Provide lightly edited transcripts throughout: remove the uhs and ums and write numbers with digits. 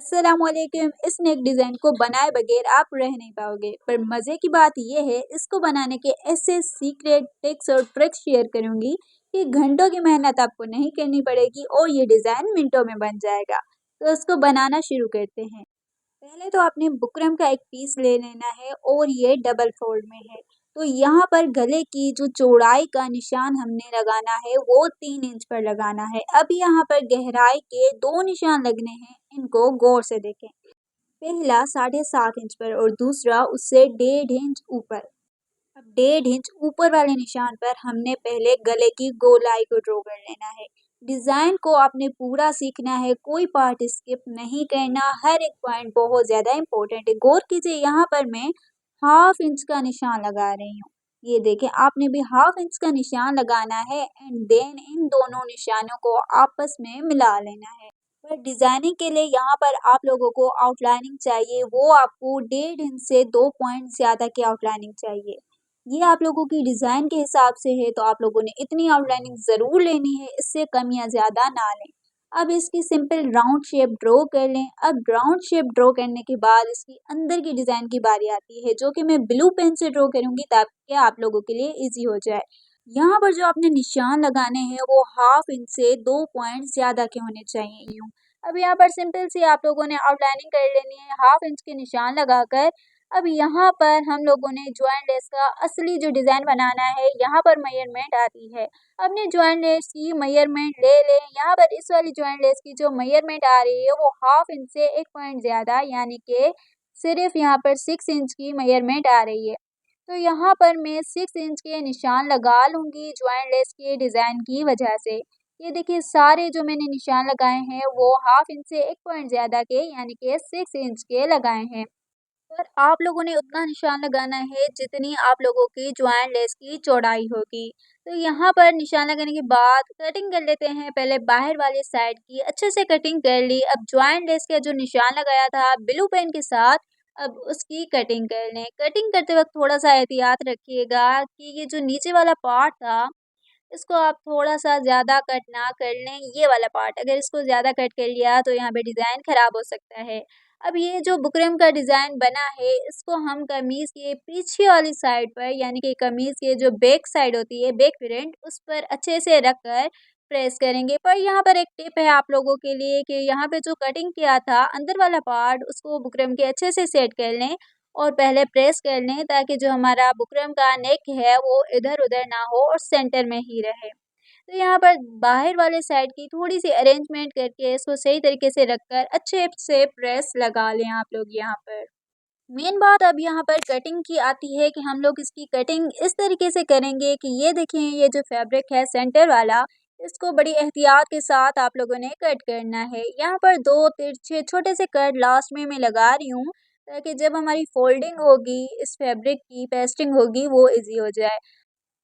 अस्सलामुअलैकुम। इस नेक डिज़ाइन को बनाए बगैर आप रह नहीं पाओगे। पर मज़े की बात ये है, इसको बनाने के ऐसे सीक्रेट टिप्स और ट्रिक्स शेयर करूंगी कि घंटों की मेहनत आपको नहीं करनी पड़ेगी और ये डिज़ाइन मिनटों में बन जाएगा। तो इसको बनाना शुरू करते हैं। पहले तो आपने बुकरम का एक पीस ले लेना है और ये डबल फोल्ड में है। तो यहाँ पर गले की जो चौड़ाई का निशान हमने लगाना है वो 3 इंच पर लगाना है। अब यहाँ पर गहराई के 2 निशान लगने हैं, इनको गौर से देखें। पहला 7.5 इंच पर और दूसरा उससे 1.5 इंच ऊपर। अब 1.5 इंच ऊपर वाले निशान पर हमने पहले गले की गोलाई को ड्रॉ कर लेना है। डिज़ाइन को आपने पूरा सीखना है, कोई पार्ट स्किप नहीं करना, हर एक पॉइंट बहुत ज़्यादा इम्पोर्टेंट है। गौर कीजिए, यहाँ पर मैं 1/2 इंच का निशान लगा रही हूँ। ये देखें, आपने भी 1/2 इंच का निशान लगाना है एंड देन इन दोनों निशानों को आपस में मिला लेना है। पर डिज़ाइनिंग के लिए यहाँ पर आप लोगों को आउटलाइनिंग चाहिए, वो आपको 1.5 इंच से 2 पॉइंट ज़्यादा की आउटलाइनिंग चाहिए। ये आप लोगों की डिज़ाइन के हिसाब से है, तो आप लोगों ने इतनी आउटलाइनिंग ज़रूर लेनी है, इससे कम या ज़्यादा ना लें। अब इसकी सिंपल राउंड शेप ड्रॉ कर लें। अब राउंड शेप ड्रॉ करने के बाद इसकी अंदर की डिज़ाइन की बारी आती है, जो कि मैं ब्लू पेन से ड्रॉ करूँगी ताकि आप लोगों के लिए ईज़ी हो जाए। यहाँ पर जो आपने निशान लगाने हैं वो 1/2 इंच से 2 पॉइंट ज़्यादा के होने चाहिए यूँ। अब यहाँ पर सिंपल सी आप लोगों ने आउटलाइनिंग कर लेनी है 1/2 इंच के निशान लगाकर। अब यहाँ पर हम लोगों ने जॉइंट लेस का असली जो डिज़ाइन बनाना है, यहाँ पर मेजरमेंट आती है। अपने जॉइंट लेस की मेजरमेंट ले लें। यहाँ पर इस वाली जॉइंट लेस की जो मेजरमेंट आ रही है वो 1/2 इंच से 1 पॉइंट ज़्यादा, यानी कि सिर्फ यहाँ पर 6 इंच की मेजरमेंट आ रही है। तो यहाँ पर मैं 6 इंच के निशान लगा लूँगी जॉइंट लेस के डिज़ाइन की वजह से। ये देखिए, सारे जो मैंने निशान लगाए हैं वो 1/2 इंच से 1 पॉइंट ज़्यादा के, यानी कि 6 इंच के लगाए हैं। पर आप लोगों ने उतना निशान लगाना है जितनी आप लोगों की जॉइंट लेस की चौड़ाई होगी। तो यहाँ पर निशान लगाने के बाद कटिंग कर लेते हैं। पहले बाहर वाली साइड की अच्छे से कटिंग कर ली। अब जॉइंट लेस का जो निशान लगाया था ब्लू पेन के साथ, अब उसकी कटिंग कर लें। कटिंग करते वक्त थोड़ा सा एहतियात रखिएगा कि ये जो नीचे वाला पार्ट था, इसको आप थोड़ा-सा ज़्यादा कट ना कर लें। ये वाला पार्ट अगर इसको ज़्यादा कट कर लिया तो यहाँ पे डिज़ाइन ख़राब हो सकता है। अब ये जो बुकरम का डिज़ाइन बना है, इसको हम कमीज़ के पीछे वाली साइड पर, यानी कि कमीज़ के जो बैक साइड होती है, बैक फ्रंट, उस पर अच्छे से रख कर प्रेस करेंगे। पर यहाँ पर एक टिप है आप लोगों के लिए कि यहाँ पे जो कटिंग किया था अंदर वाला पार्ट, उसको बुकरम के अच्छे से सेट कर लें और पहले प्रेस कर लें ताकि जो हमारा बुकरम का नेक है वो इधर-उधर ना हो और सेंटर में ही रहे। तो यहाँ पर बाहर वाले साइड की थोड़ी-सी अरेंजमेंट करके इसको सही तरीके से रखकर अच्छे से प्रेस लगा लें आप लोग यहाँ पर। मेन बात अब यहाँ पर कटिंग की आती है कि हम लोग इसकी कटिंग इस तरीके से करेंगे कि ये देखें, ये जो फैब्रिक है सेंटर वाला, इसको बड़ी एहतियात के साथ आप लोगों ने कट करना है। यहाँ पर 2 तिरछे छोटे से कट लास्ट में मैं लगा रही हूँ ताकि जब हमारी फोल्डिंग होगी, इस फैब्रिक की पेस्टिंग होगी, वो ईज़ी हो जाए।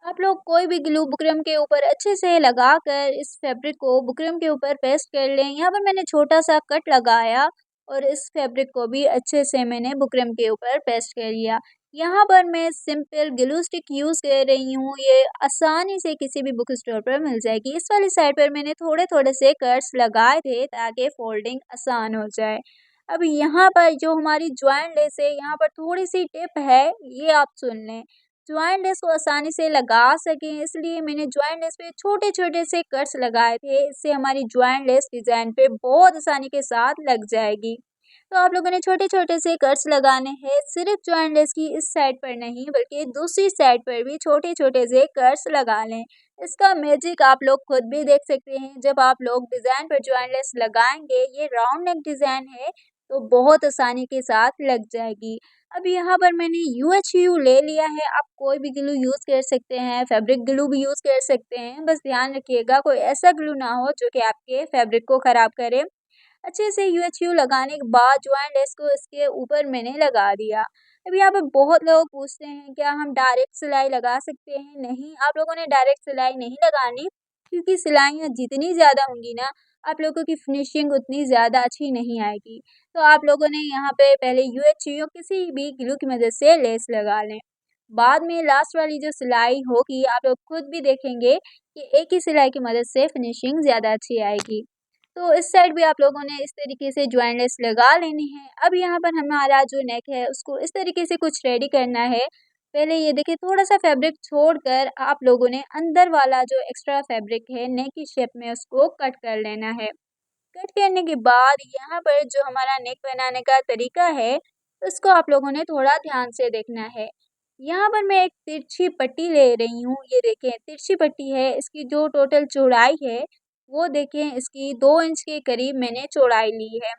आप लोग कोई भी ग्लू बुकरम के ऊपर अच्छे से लगाकर इस फैब्रिक को बुकरम के ऊपर पेस्ट कर लें। यहाँ पर मैंने छोटा-सा कट लगाया और इस फैब्रिक को भी अच्छे से मैंने बुकरम के ऊपर पेस्ट कर लिया। यहाँ पर मैं सिंपल ग्लू स्टिक यूज़ कर रही हूँ, ये आसानी से किसी भी बुक स्टोर पर मिल जाएगी। इस वाली साइड पर मैंने थोड़े-थोड़े से कट्स लगाए थे ताकि फोल्डिंग आसान हो जाए। अब यहाँ पर जो हमारी जॉइंट लेस है, यहाँ पर थोड़ी-सी टिप है, ये आप सुन लें। जॉइंट लेस को आसानी से लगा सकें इसलिए मैंने जॉइंट लेस पे छोटे-छोटे से कट्स लगाए थे। इससे हमारी जॉइंट लेस डिज़ाइन पे बहुत आसानी के साथ लग जाएगी। तो आप लोगों ने छोटे-छोटे से कट्स लगाने हैं, सिर्फ जॉइंट लेस की इस साइड पर नहीं बल्कि दूसरी साइड पर भी छोटे-छोटे से कट्स लगा लें। इसका मैजिक आप लोग खुद भी देख सकते हैं। जब आप लोग डिज़ाइन पर जॉइंट लेस लगाएँगे, ये राउंड नेक डिज़ाइन है, तो बहुत आसानी के साथ लग जाएगी। अब यहाँ पर मैंने यूएचयू ले लिया है, आप कोई भी ग्लू यूज़ कर सकते हैं, फैब्रिक ग्लू भी यूज़ कर सकते हैं। बस ध्यान रखिएगा कोई ऐसा ग्लू ना हो जो कि आपके फैब्रिक को ख़राब करे। अच्छे से यूएचयू लगाने के बाद जॉइंट लेस को इसके ऊपर मैंने लगा दिया। अब यहाँ पे बहुत लोग पूछते हैं क्या हम डायरेक्ट सिलाई लगा सकते हैं? नहीं, आप लोगों ने डायरेक्ट सिलाई नहीं लगानी, क्योंकि सिलाइयाँ जितनी ज़्यादा होंगी ना, आप लोगों की फिनिशिंग उतनी ज़्यादा अच्छी नहीं आएगी। तो आप लोगों ने यहाँ पे पहले यूएचयू किसी भी ग्लू की मदद से लेस लगा लें। बाद में लास्ट वाली जो सिलाई होगी आप लोग खुद भी देखेंगे कि एक ही सिलाई की मदद से फिनिशिंग ज़्यादा अच्छी आएगी। तो इस साइड भी आप लोगों ने इस तरीके से ज्वाइन लेस लगा लेनी है। अब यहाँ पर हमारा जो नेक है उसको इस तरीके से कुछ रेडी करना है। पहले ये देखिए थोड़ा-सा फैब्रिक छोड़कर आप लोगों ने अंदर वाला जो एक्स्ट्रा फैब्रिक है नेक की शेप में उसको कट कर लेना है। कट करने के बाद यहाँ पर जो हमारा नेक बनाने का तरीका है, उसको आप लोगों ने थोड़ा ध्यान से देखना है। यहाँ पर मैं एक तिरछी पट्टी ले रही हूँ, ये देखें तिरछी पट्टी है, इसकी जो टोटल चौड़ाई है, वो देखें इसकी 2 इंच के करीब मैंने चौड़ाई ली है।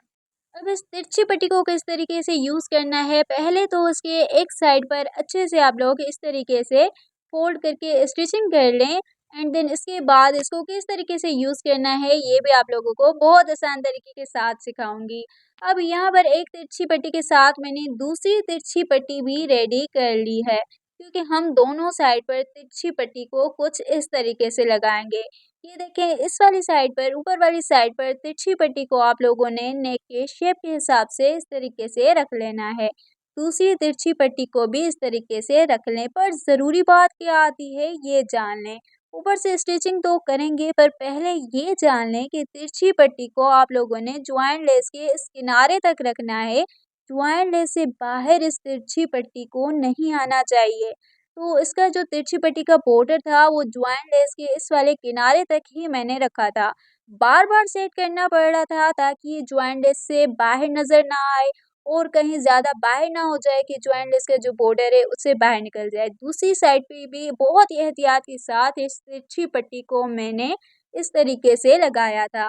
अब इस तिरछी पट्टी को किस तरीके से यूज़ करना है, पहले तो उसके एक साइड पर अच्छे से आप लोग इस तरीके से फ़ोल्ड करके स्टिचिंग कर लें एंड देन इसके बाद इसको किस तरीके से यूज़ करना है, ये भी आप लोगों को बहुत आसान तरीके के साथ सिखाऊँगी। अब यहाँ पर एक तिरछी पट्टी के साथ मैंने दूसरी तिरछी पट्टी भी रेडी कर ली है, क्योंकि हम दोनों साइड पर तिरछी पट्टी को कुछ इस तरीके से लगाएँगे। ये देखें इस वाली साइड पर ऊपर वाली साइड पर तिरछी पट्टी को आप लोगों ने नेक के शेप के हिसाब से इस तरीके से रख लेना है। दूसरी तिरछी पट्टी को भी इस तरीके से रख लें, पर ज़रूरी बात क्या आती है ये जान लें। ऊपर से स्टिचिंग तो करेंगे पर पहले ये जान लें कि तिरछी पट्टी को आप लोगों ने ज्वाइन लेस के इस किनारे तक रखना है। ज्वाइन लेस से बाहर इस तिरछी पट्टी को नहीं आना चाहिए। तो इसका जो तिरछी पट्टी का बॉर्डर था वो ज्वाइन लेस के इस वाले किनारे तक ही मैंने रखा था। बार-बार सेट करना पड़ रहा था ताकि ये ज्वाइन लेस से बाहर नज़र ना आए और कहीं ज़्यादा बाहर ना हो जाए कि ज्वाइन लेस का जो बॉर्डर है उससे बाहर निकल जाए। दूसरी साइड पे भी बहुत ही एहतियात के साथ इस तिरछी पट्टी को मैंने इस तरीके से लगाया था।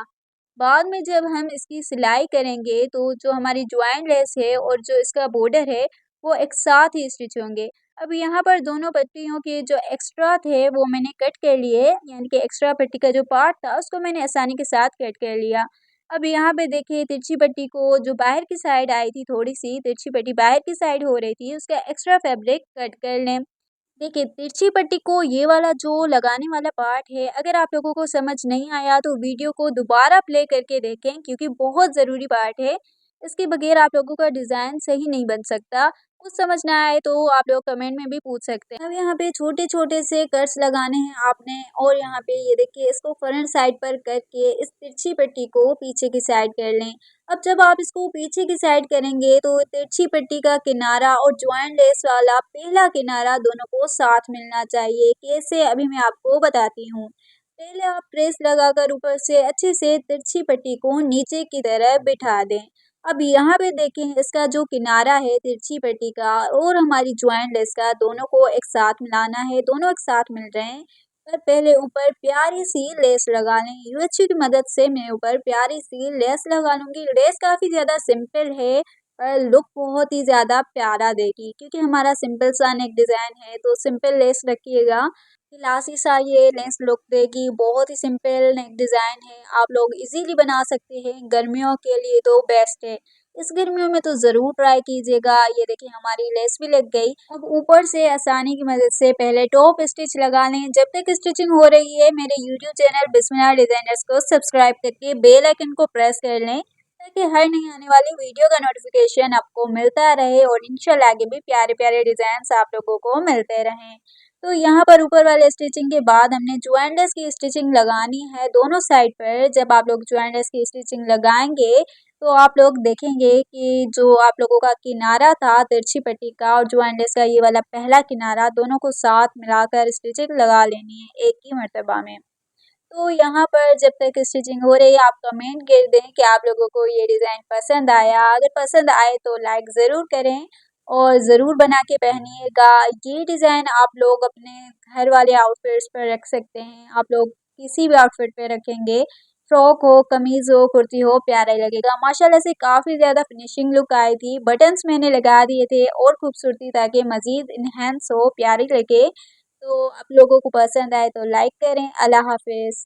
बाद में जब हम इसकी सिलाई करेंगे तो जो हमारी ज्वाइन लेस है और जो इसका बॉर्डर है वो एक साथ ही स्टिच होंगे। अब यहाँ पर दोनों पट्टियों के जो एक्स्ट्रा थे वो मैंने कट कर लिए, यानी कि एक्स्ट्रा पट्टी का जो पार्ट था उसको मैंने आसानी के साथ कट कर लिया। अब यहाँ पे देखिए तिरछी पट्टी को जो बाहर की साइड आई थी, थोड़ी-सी तिरछी पट्टी बाहर की साइड हो रही थी, उसका एक्स्ट्रा फैब्रिक कट कर लें। देखिए तिरछी पट्टी को ये वाला जो लगाने वाला पार्ट है, अगर आप लोगों को समझ नहीं आया तो वीडियो को दोबारा प्ले करके देखें, क्योंकि बहुत ज़रूरी पार्ट है। इसके बगैर आप लोगों का डिज़ाइन सही नहीं बन सकता। कुछ समझ ना आए तो आप लोग कमेंट में भी पूछ सकते हैं। अब यहाँ पे छोटे-छोटे से कट्स लगाने हैं आपने और यहाँ पे ये देखिए इसको फ्रंट साइड पर करके इस तिरछी पट्टी को पीछे की साइड कर लें। अब जब आप इसको पीछे की साइड करेंगे तो तिरछी पट्टी का किनारा और ज्वाइन लेस वाला पहला किनारा दोनों को साथ मिलना चाहिए। कैसे, अभी मैं आपको बताती हूँ। पहले आप प्रेस लगाकर ऊपर से अच्छे से तिरछी पट्टी को नीचे की तरफ बिठा दें। अब यहाँ पे देखें इसका जो किनारा है तिरछी पट्टी का और हमारी ज्वाइन लेस का, दोनों को एक साथ मिलाना है। दोनों एक साथ मिल रहे हैं पर पहले ऊपर प्यारी सी लेस लगा लें। यूएचवी की मदद से मैं ऊपर प्यारी सी लेस लगा लूँगी। लेस काफ़ी ज़्यादा सिंपल है पर लुक बहुत ही ज़्यादा प्यारा देगी, क्योंकि हमारा सिंपल सा नेक डिज़ाइन है तो सिंपल लेस रखिएगा। क्लासी सा ये लेस लुक देगी। बहुत ही सिंपल नेक डिज़ाइन है, आप लोग इजीली बना सकते हैं। गर्मियों के लिए तो बेस्ट है। इस गर्मियों में तो ज़रूर ट्राई कीजिएगा। ये देखिए हमारी लेस भी लग गई। अब ऊपर से आसानी की मदद से पहले टॉप स्टिच लगा लें। जब तक स्टिचिंग हो रही है मेरे यूट्यूब चैनल बिस्मिल्लाह डिज़ाइनर्स को सब्सक्राइब करके बेल आइकन को प्रेस कर लें, ताकि हर नई आने वाली वीडियो का नोटिफिकेशन आपको मिलता रहे और इंशाल्लाह आगे भी प्यारे-प्यारे डिज़ाइंस आप लोगों को मिलते रहें। तो यहाँ पर ऊपर वाले स्टिचिंग के बाद हमने ज्वाइन लेस की स्टिचिंग लगानी है दोनों साइड पर। जब आप लोग ज्वाइन लेस की स्टिचिंग लगाएंगे तो आप लोग देखेंगे कि जो आप लोगों का किनारा था तिरछी पट्टी का और ज्वाइन लेस का ये वाला पहला किनारा, दोनों को साथ मिलाकर स्टिचिंग लगा लेनी है एक ही मर्तबा में। तो यहाँ पर जब तक स्टिचिंग हो रही है आप कमेंट कर दें कि आप लोगों को ये डिज़ाइन पसंद आया। अगर पसंद आए तो लाइक ज़रूर करें और ज़रूर बना के पहनिएगा। ये डिज़ाइन आप लोग अपने घर वाले आउटफिट्स पर रख सकते हैं। आप लोग किसी भी आउटफिट पे रखेंगे, फ्रॉक हो, कमीज़ हो, कुर्ती हो, प्यारा ही लगेगा। माशाल्लाह से काफ़ी ज़्यादा फिनिशिंग लुक आई थी। बटन्स मैंने लगा दिए थे और खूबसूरती ताकि मज़ीद इन्हेंस हो, प्यारी लगे। तो आप लोगों को पसंद आए तो लाइक करें। अल्लाह हाफ़िज़।